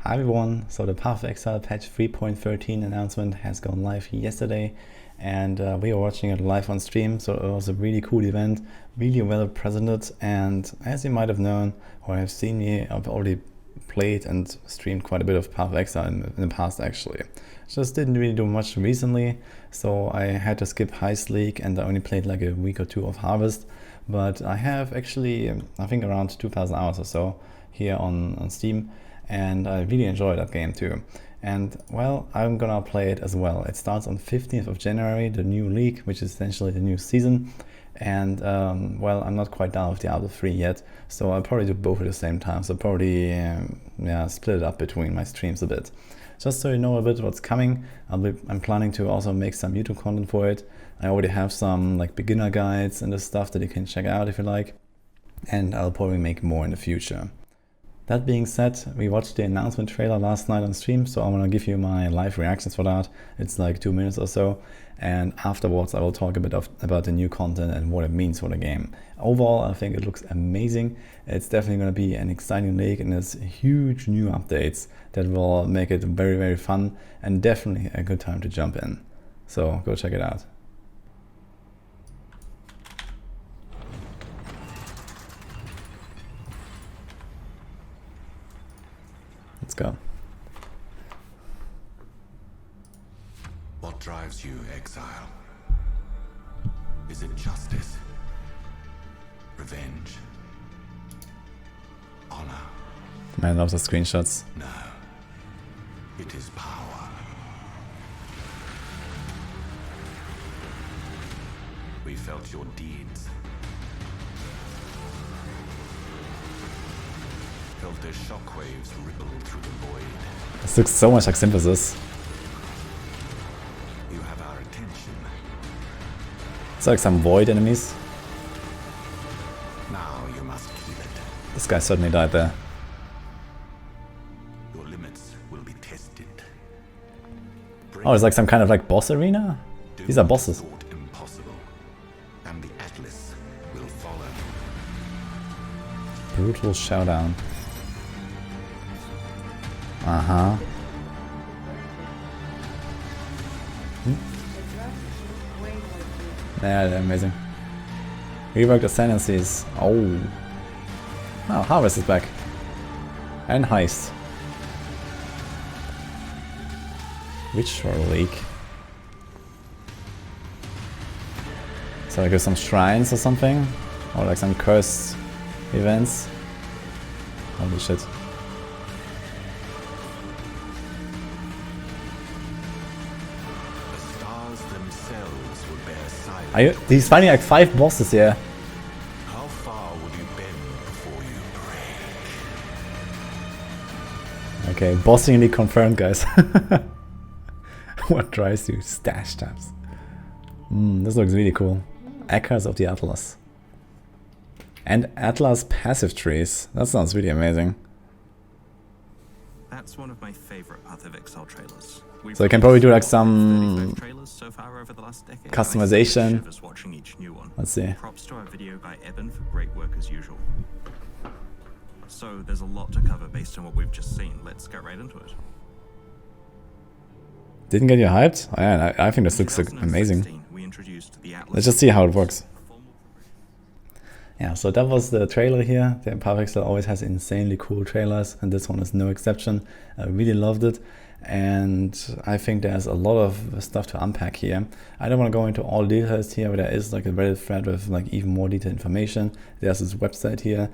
Hi everyone, so the Path of Exile patch 3.13 announcement has gone live yesterday, and we are watching it live on stream, so it was a really cool event, really well presented, and as you might have known or have seen me, I've already played and streamed quite a bit of Path of Exile in the past actually. Just didn't really do much recently, so I had to skip Heist League and I only played like a week or two of Harvest, but I have actually, I think around 2,000 hours or so here on Steam. And I really enjoy that game too. And well, I'm gonna play it as well. It starts on 15th of January, the new league, which is essentially the new season. And well, I'm not quite done with Diablo 3 yet, so I'll probably do both at the same time. So probably split it up between my streams a bit. Just so you know a bit what's coming, I'm planning to also make some YouTube content for it. I already have some like beginner guides and this stuff that you can check out if you like. And I'll probably make more in the future. That being said, we watched the announcement trailer last night on stream, so I'm gonna give you my live reactions for that. It's like 2 minutes or so, and afterwards I will talk a bit about the new content and what it means for the game. Overall, I think it looks amazing. It's definitely gonna be an exciting league, and there's huge new updates that will make it very, very fun and definitely a good time to jump in. So go check it out. Let's go. What drives you, Exile? Is it justice? Revenge? Honor? Man loves the screenshots. No. It is power. We felt your deeds. Felt their shockwaves ripple through the void. This looks so much like Synthesis. You have our attention. It's like some void enemies. Now you must keep it. This guy certainly died there. Your limits will be tested. Oh, it's like some kind of like boss arena? These are bosses. Thought impossible, and the Atlas will follow. Brutal showdown. Uh-huh. Yeah, they're amazing. Reworked Ascendancies. Oh. Oh, Harvest is back. And Heist. Ritual League. So like some shrines or something? Or like some cursed events? Holy shit. He's finding like 5 bosses here. How far will you bend before you break? Okay, bossingly confirmed, guys. What drives you? Stash tabs. This looks really cool. Echoes of the Atlas. And Atlas passive trees. That sounds really amazing. That's one of my favorite Path of Exile trailers. So I can probably do like some so far over the last decade. customization. Watching each new one. Let's see. Props to our video guy Eben for great work as usual. So there's a lot to cover based on what we've just seen. Let's get right into it. Didn't get you hyped? Oh, yeah, I think this looks amazing. We introduced the Atlas. Let's just see how it works. Yeah, so that was the trailer here. The Path of Exile always has insanely cool trailers, and this one is no exception. I really loved it, and I think there's a lot of stuff to unpack here. I don't want to go into all details here, but there is like a Reddit thread with like even more detailed information. There's this website here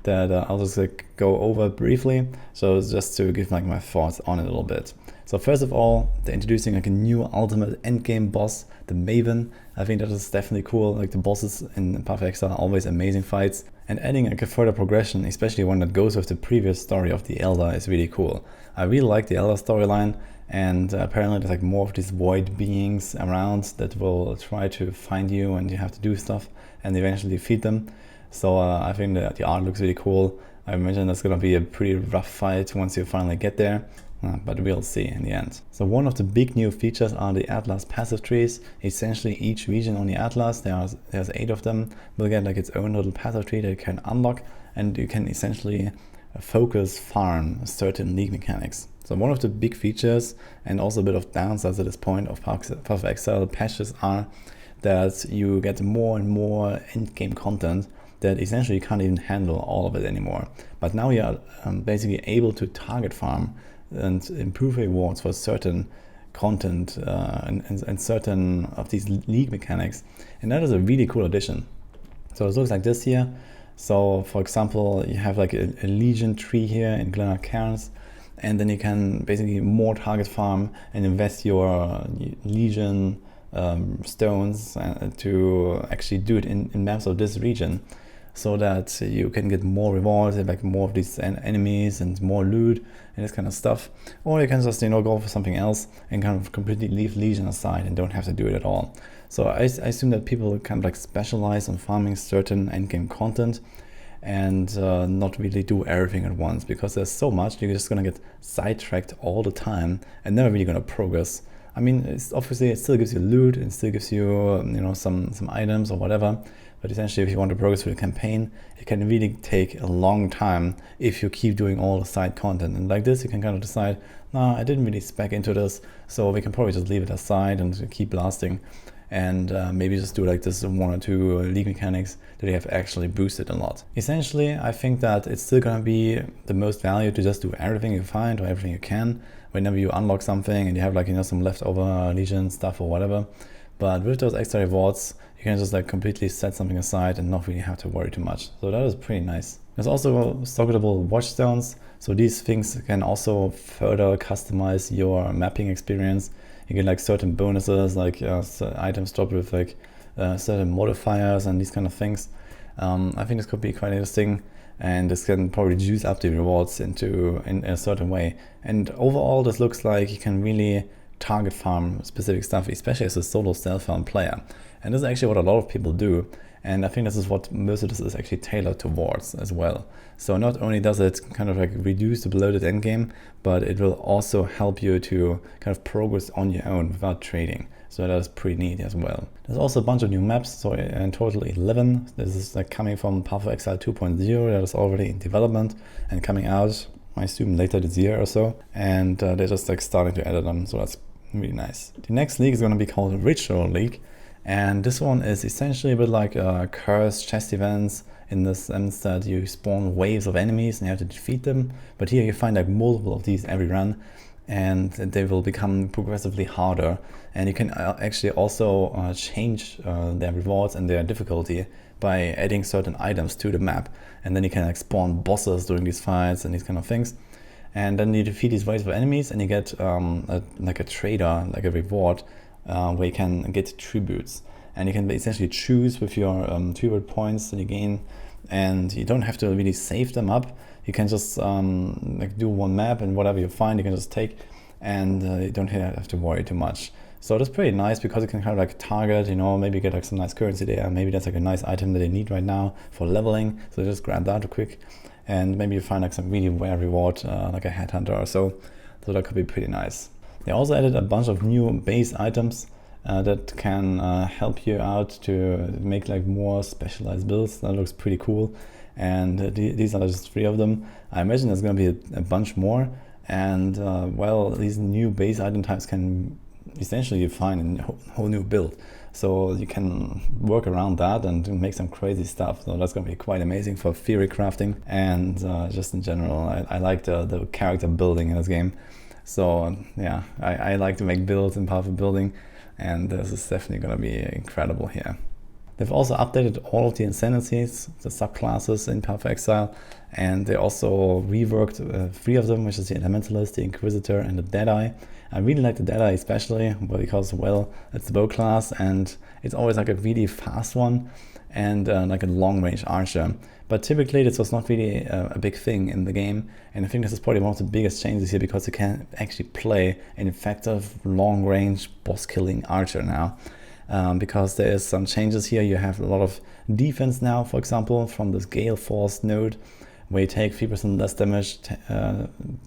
that I'll just like go over briefly. So it's just to give like my thoughts on it a little bit. So first of all, they're introducing like a new ultimate endgame boss, the Maven. I think that is definitely cool. Like the bosses in Path of Exile are always amazing fights, and adding like a further progression, especially one that goes with the previous story of the Elder, is really cool. I really like the Elder storyline, and apparently there's like more of these void beings around that will try to find you, and you have to do stuff and eventually defeat them. So I think that the art looks really cool. I imagine that's gonna be a pretty rough fight once you finally get there. but we'll see in the end. So one of the big new features are the Atlas passive trees. Essentially each region on the Atlas, there's 8 of them, will get like its own little passive tree that you can unlock, and you can essentially focus farm certain league mechanics. So one of the big features and also a bit of downsides at this point of Path of Exile patches are that you get more and more end-game content that essentially you can't even handle all of it anymore. But now you are basically able to target farm and improve rewards for certain content and certain of these league mechanics. And that is a really cool addition. So it looks like this here. So for example, you have like a Legion tree here in Glenard Cairns, and then you can basically more target farm and invest your Legion stones to actually do it in maps of this region, so that you can get more rewards, like more of these enemies and more loot and this kind of stuff. Or you can just, go for something else and kind of completely leave Legion aside and don't have to do it at all. So I assume that people kind of like specialize on farming certain endgame content and not really do everything at once, because there's so much, you're just gonna get sidetracked all the time and never really gonna progress. I mean, it's obviously it still gives you loot, it still gives you, some items or whatever, but essentially if you want to progress through the campaign, it can really take a long time if you keep doing all the side content. And like this, you can kind of decide, nah, I didn't really spec into this, so we can probably just leave it aside and keep blasting. And maybe just do like this 1 or 2 league mechanics that they have actually boosted a lot. Essentially, I think that it's still gonna be the most value to just do everything you find or everything you can whenever you unlock something and you have like, some leftover Legion stuff or whatever. But with those extra rewards, you can just like completely set something aside and not really have to worry too much. So that is pretty nice. There's also stockable watchstones. So these things can also further customize your mapping experience. You get like certain bonuses, like items dropped with like certain modifiers and these kind of things. I think this could be quite interesting, and this can probably juice up the rewards in a certain way. And overall, this looks like you can really target farm specific stuff, especially as a solo stealth farm player. And this is actually what a lot of people do. And I think this is what most of this is actually tailored towards as well. So not only does it kind of like reduce the bloated endgame, but it will also help you to kind of progress on your own without trading. So that is pretty neat as well. There's also a bunch of new maps, so in total 11. This is like coming from Path of Exile 2.0 that is already in development and coming out, I assume, later this year or so. And they're just like starting to edit them, so that's really nice. The next league is going to be called Ritual League. And this one is essentially a bit like cursed chest events, in the sense that you spawn waves of enemies and you have to defeat them. But here you find like multiple of these every run, and they will become progressively harder. And you can actually also change their rewards and their difficulty by adding certain items to the map. And then you can like spawn bosses during these fights and these kind of things. And then you defeat these waves of enemies and you get like a trader, like a reward, where you can get tributes, and you can essentially choose with your tribute points that you gain, and you don't have to really save them up. You can just like do one map, and whatever you find you can just take, and you don't have to worry too much. So that's pretty nice, because you can kind of like target, maybe get like some nice currency there, maybe that's like a nice item that they need right now for leveling, so just grab that quick, and maybe you find like some really rare reward, like a headhunter or so that could be pretty nice. They also added a bunch of new base items that can help you out to make like more specialized builds. That looks pretty cool, and these are just 3 of them. I imagine there's going to be a bunch more, and these new base item types can essentially find a whole new build, so you can work around that and make some crazy stuff. So that's going to be quite amazing for theory crafting, and just in general, I like the character building in this game. So yeah, I like to make builds in Path of Building, and this is definitely going to be incredible here. They've also updated all of the Ascendancies, the subclasses in Path of Exile, and they also reworked 3 of them, which is the Elementalist, the Inquisitor, and the Deadeye. I really like the Deadeye especially, because, it's the bow class, and it's always like a really fast one, and like a long-range archer. But typically this was not really a big thing in the game, and I think this is probably one of the biggest changes here, because you can actually play an effective long-range boss-killing archer now. Because there is some changes here. You have a lot of defense now, for example, from this Gale Force node, where you take 3% less damage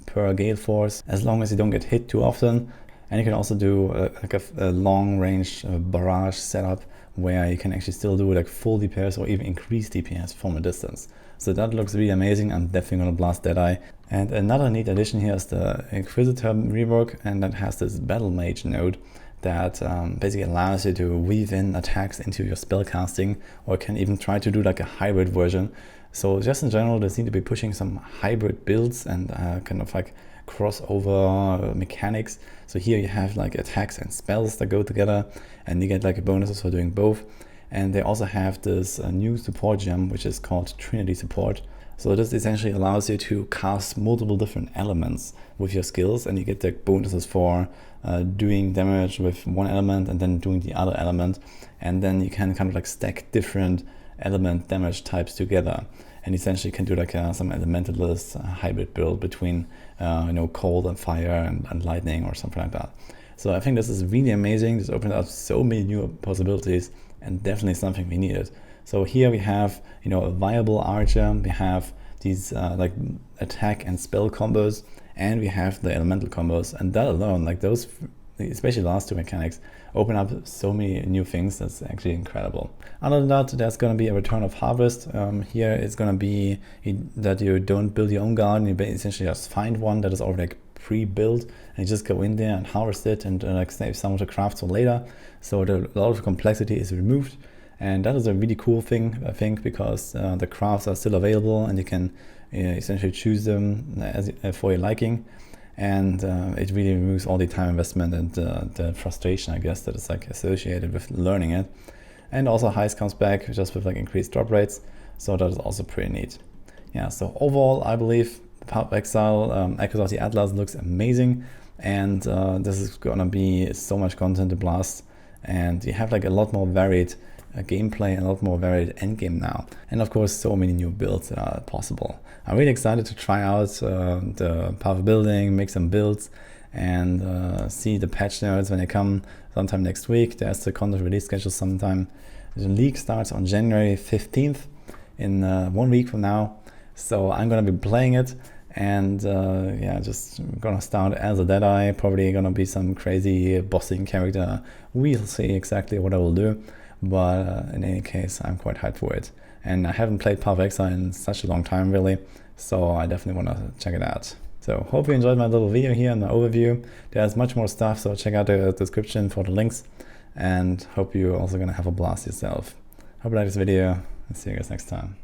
per Gale Force, as long as you don't get hit too often. And you can also do a long-range barrage setup, where you can actually still do like full DPS or even increase DPS from a distance. So that looks really amazing. I'm definitely gonna blast Deadeye. And another neat addition here is the Inquisitor rework, and that has this Battle Mage node that basically allows you to weave in attacks into your spellcasting, or can even try to do like a hybrid version. So just in general, they seem to be pushing some hybrid builds and kind of like crossover mechanics. So here you have like attacks and spells that go together, and you get like bonuses for doing both. And they also have this new support gem, which is called Trinity Support. So this essentially allows you to cast multiple different elements with your skills, and you get the bonuses for doing damage with one element and then doing the other element. And then you can kind of like stack different element damage types together, and essentially can do like some elementalist hybrid build between cold and fire and lightning or something like that. So I think this is really amazing. This opens up so many new possibilities, and definitely something we needed. So here we have a viable archer, we have these like attack and spell combos, and we have the elemental combos, and that alone, like those, especially the last two mechanics, open up so many new things. That's actually incredible. Other than that, there's going to be a return of harvest. Here it's going to be that you don't build your own garden, you essentially just find one that is already like pre-built, and you just go in there and harvest it and like save some of the crafts for later. So a lot of complexity is removed, and that is a really cool thing, I think, because the crafts are still available, and you can essentially choose them for your liking. And it really removes all the time investment and the frustration, I guess, that is like associated with learning it. And also Heist comes back just with like increased drop rates, so that is also pretty neat. Yeah, so overall I believe Path of Exile Echoes of the Atlas looks amazing, and this is gonna be so much content to blast, and you have like a lot more varied gameplay and a lot more varied endgame now, and of course so many new builds that are possible. I'm really excited to try out the path of building, make some builds, and see the patch notes when they come sometime next week. There's the content release schedule sometime. The league starts on January 15th, in 1 week from now, so I'm gonna be playing it, and yeah, just gonna start as a Deadeye, probably gonna be some crazy bossing character. We'll see exactly what I will do. But in any case, I'm quite hyped for it. And I haven't played Path of Exile in such a long time, really, so I definitely want to check it out. So hope you enjoyed my little video here and my overview. There's much more stuff, so check out the description for the links, and hope you're also going to have a blast yourself. Hope you like this video, and see you guys next time.